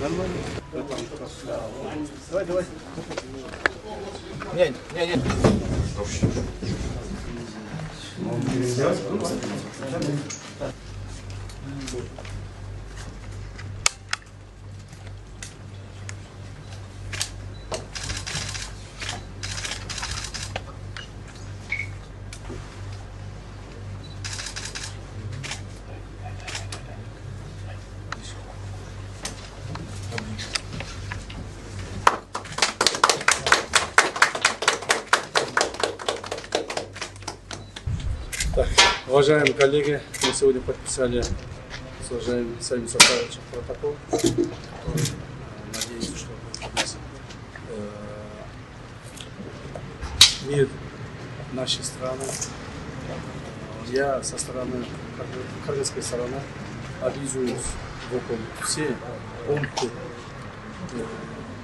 Нормально. Давай. Не. Так, уважаемые коллеги, мы сегодня подписали с уважаемым Саимом Сафаровичем протокол, который, надеюсь, что у нас мир нашей страны. Я со стороны кыргызской стороны обязуюсь выполнить все пункты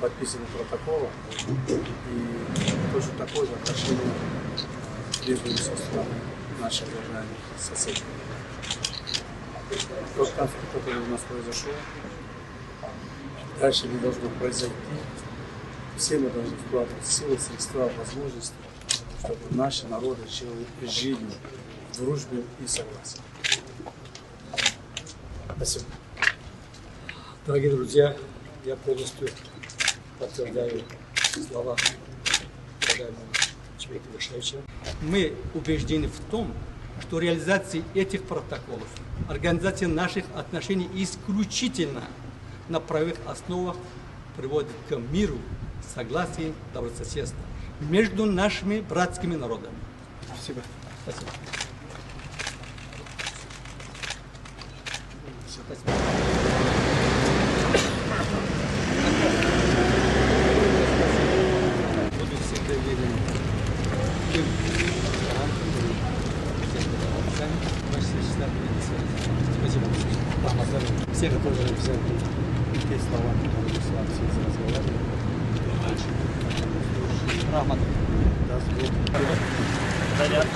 подписанного протокола и тоже такое же отношение требуем со стороны наших уважаемых соседей. Тот конфликт, который у нас произошел, дальше не должно произойти. Все мы должны вкладывать силы, средства, возможности, чтобы наши народы жили в дружбе и согласии. Спасибо. Дорогие друзья, я полностью подтверждаю слова уважаемого Чебека Вишевича. Мы убеждены в том, что реализация этих протоколов, организация наших отношений исключительно на правовых основах приводит к миру, согласию, добрососедству между нашими братскими народами. Спасибо. Спасибо. Буду всегда верен тем гарантам, Спасибо. Все готовы взять те слова, которые с вами все разговаривали. Рахмат. Конечно.